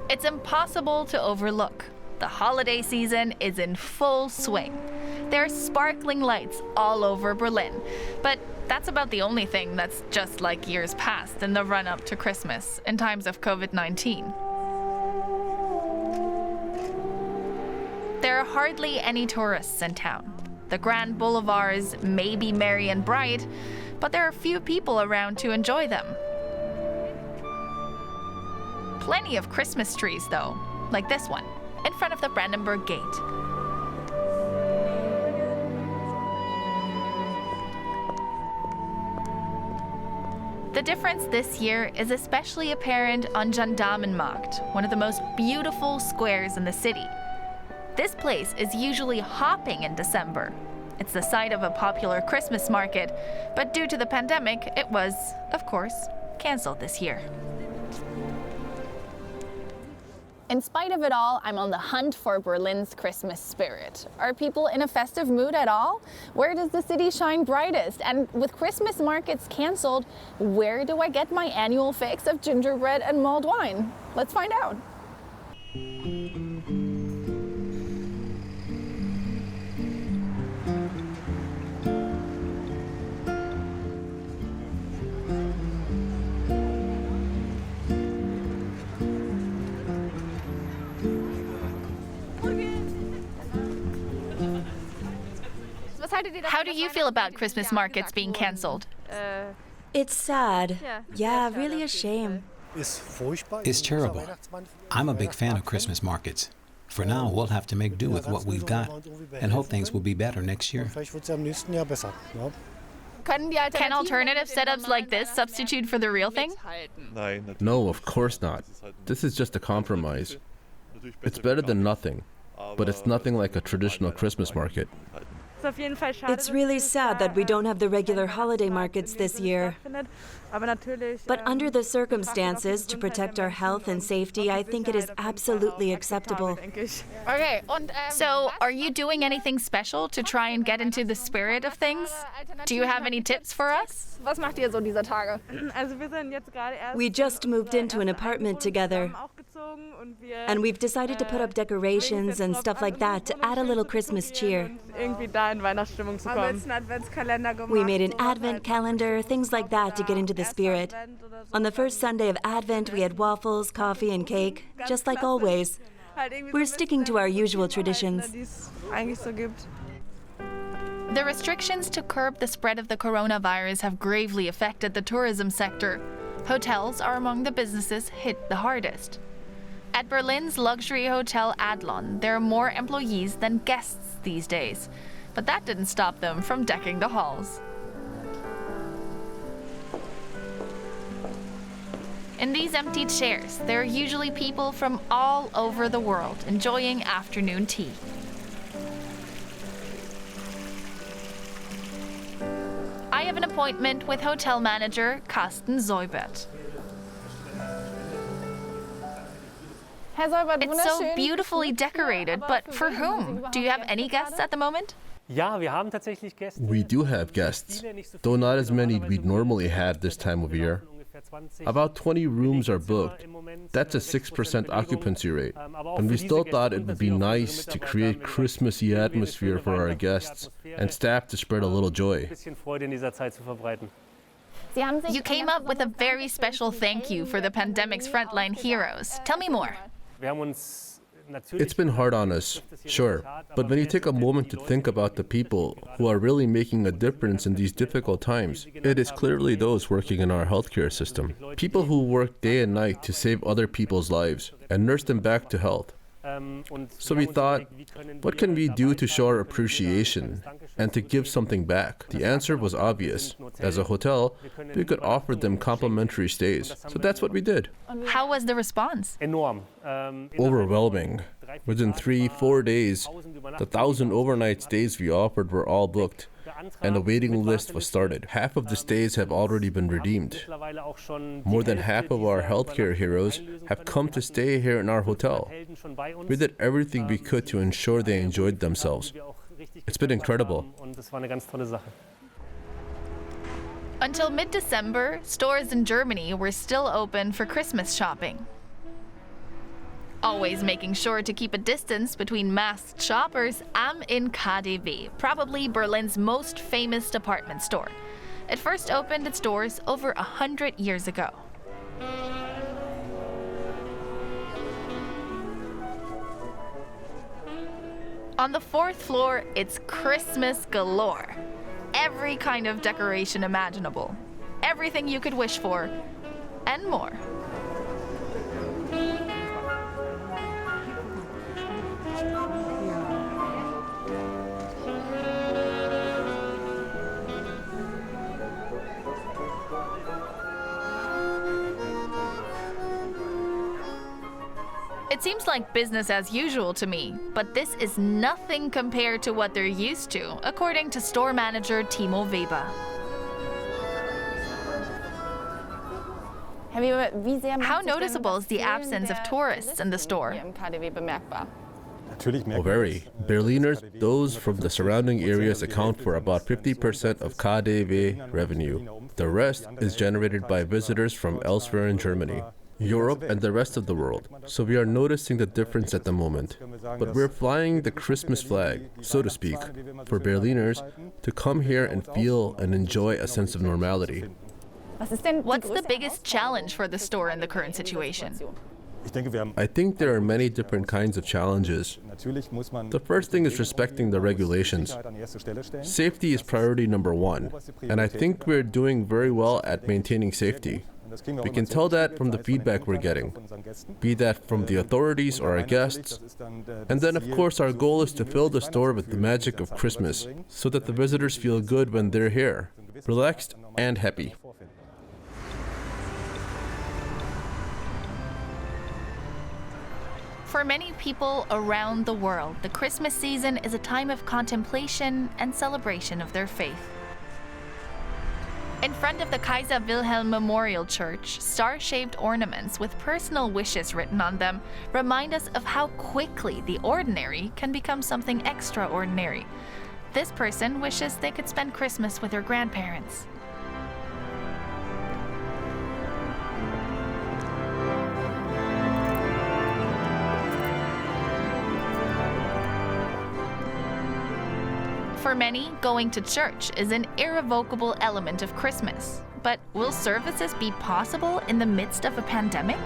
It's impossible to overlook. The holiday season is in full swing. There are sparkling lights all over Berlin, but that's about the only thing that's just like years past in the run-up to Christmas in times of COVID-19. There are hardly any tourists in town. The grand boulevards may be merry and bright, but there are few people around to enjoy them. Plenty of Christmas trees, though, like this one, in front of the Brandenburg Gate. The difference this year is especially apparent on Gendarmenmarkt, one of the most beautiful squares in the city. This place is usually hopping in December. It's the site of a popular Christmas market, but due to the pandemic, it was, of course, canceled this year. In spite of it all, I'm on the hunt for Berlin's Christmas spirit. Are people in a festive mood at all? Where does the city shine brightest? And with Christmas markets canceled, where do I get my annual fix of gingerbread and mulled wine? Let's find out. How do you feel about Christmas markets being canceled? It's sad. Yeah, really a shame. It's terrible. I'm a big fan of Christmas markets. For now, we'll have to make do with what we've got and hope things will be better next year. Can alternative setups like this substitute for the real thing? No, of course not. This is just a compromise. It's better than nothing, but it's nothing like a traditional Christmas market. It's really sad that we don't have the regular holiday markets this year. But under the circumstances, to protect our health and safety, I think it is absolutely acceptable. Okay, so are you doing anything special to try and get into the spirit of things? Do you have any tips for us? Was macht ihr so dieser Tage? We just moved into an apartment together, and we've decided to put up decorations and stuff like that to add a little Christmas cheer. We made an advent calendar, things like that to get into the spirit. On the first Sunday of Advent, we had waffles, coffee, and cake, just like always. We're sticking to our usual traditions. The restrictions to curb the spread of the coronavirus have gravely affected the tourism sector. Hotels are among the businesses hit the hardest. At Berlin's luxury hotel Adlon, there are more employees than guests these days. But that didn't stop them from decking the halls. In these empty chairs, there are usually people from all over the world enjoying afternoon tea. I have an appointment with hotel manager Carsten Seubert. It's so beautifully decorated, but for whom? Do you have any guests at the moment? We do have guests, though not as many we'd normally have this time of year. About 20 rooms are booked. That's a 6% occupancy rate. And we still thought it would be nice to create Christmassy atmosphere for our guests and staff to spread a little joy. You came up with a very special thank you for the pandemic's frontline heroes. Tell me more. It's been hard on us, sure, but when you take a moment to think about the people who are really making a difference in these difficult times, it is clearly those working in our healthcare system. People who work day and night to save other people's lives and nurse them back to health. So we thought, what can we do to show our appreciation and to give something back? The answer was obvious. As a hotel, we could offer them complimentary stays. So that's what we did. How was the response? Overwhelming. Within 3-4 days, the 1,000 overnight stays we offered were all booked, and a waiting list was started. Half of the stays have already been redeemed. More than half of our healthcare heroes have come to stay here in our hotel. We did everything we could to ensure they enjoyed themselves. It's been incredible. Until mid-December, stores in Germany were still open for Christmas shopping. Always making sure to keep a distance between masked shoppers, I'm in KaDeWe, probably Berlin's most famous department store. It first opened its doors over 100 years ago. On the 4th floor, it's Christmas galore. Every kind of decoration imaginable. Everything you could wish for, and more. It seems like business as usual to me, but this is nothing compared to what they're used to, according to store manager Timo Weber. How noticeable is the absence of tourists in the store? Oh, very. Berliners, those from the surrounding areas, account for about 50% of KaDeWe revenue. The rest is generated by visitors from elsewhere in Germany, Europe, and the rest of the world. So we are noticing the difference at the moment. But we're flying the Christmas flag, so to speak, for Berliners to come here and feel and enjoy a sense of normality. What's the biggest challenge for the store in the current situation? I think there are many different kinds of challenges. The first thing is respecting the regulations. Safety is priority number one, and I think we're doing very well at maintaining safety. We can tell that from the feedback we're getting, be that from the authorities or our guests. And then, of course, our goal is to fill the store with the magic of Christmas, so that the visitors feel good when they're here, relaxed and happy. For many people around the world, the Christmas season is a time of contemplation and celebration of their faith. In front of the Kaiser Wilhelm Memorial Church, star-shaped ornaments with personal wishes written on them remind us of how quickly the ordinary can become something extraordinary. This person wishes they could spend Christmas with her grandparents. For many, going to church is an irrevocable element of Christmas. But will services be possible in the midst of a pandemic?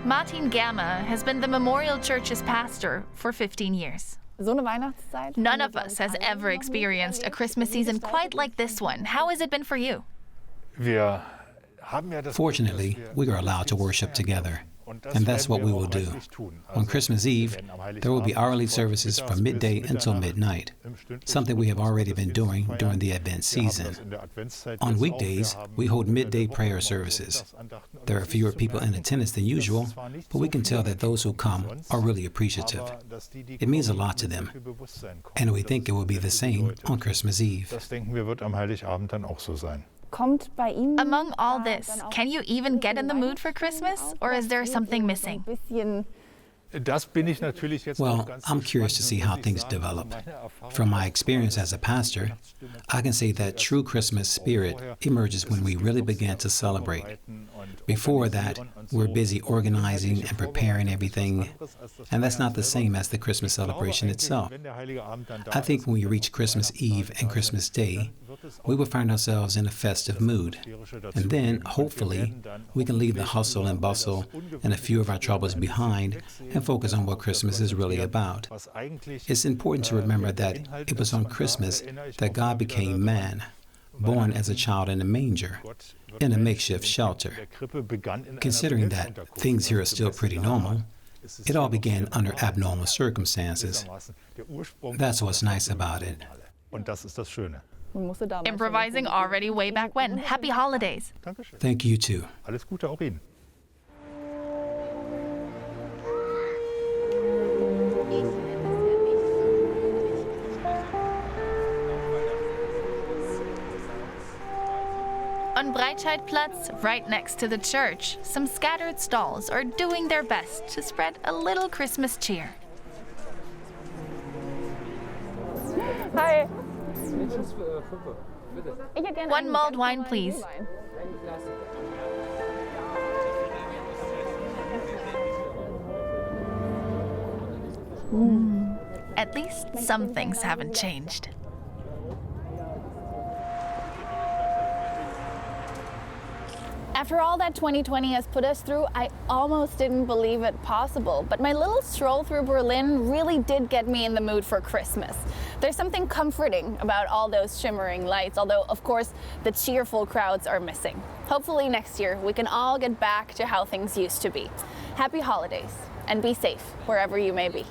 Martin Germer has been the Memorial Church's pastor for 15 years. None of us has ever experienced a Christmas season quite like this one. How has it been for you? Fortunately, we are allowed to worship together, and that's what we will do. On Christmas Eve, there will be hourly services from midday until midnight, something we have already been doing during the Advent season. On weekdays, we hold midday prayer services. There are fewer people in attendance than usual, but we can tell that those who come are really appreciative. It means a lot to them, and we think it will be the same on Christmas Eve. Among all this, can you even get in the mood for Christmas, or is there something missing? Well, I'm curious to see how things develop. From my experience as a pastor, I can say that true Christmas spirit emerges when we really begin to celebrate. Before that, we're busy organizing and preparing everything, and that's not the same as the Christmas celebration itself. I think when we reach Christmas Eve and Christmas Day, we will find ourselves in a festive mood. And then, hopefully, we can leave the hustle and bustle and a few of our troubles behind and focus on what Christmas is really about. It's important to remember that it was on Christmas that God became man, born as a child in a manger, in a makeshift shelter. Considering that things here are still pretty normal, it all began under abnormal circumstances. That's what's nice about it. Improvising already way back when. Happy holidays. Thank you too. On Breitscheidplatz, right next to the church, some scattered stalls are doing their best to spread a little Christmas cheer. Hi. One mulled wine, please. At least some things haven't changed. After all that 2020 has put us through, I almost didn't believe it possible. But my little stroll through Berlin really did get me in the mood for Christmas. There's something comforting about all those shimmering lights, although, of course, the cheerful crowds are missing. Hopefully next year we can all get back to how things used to be. Happy holidays, and be safe wherever you may be.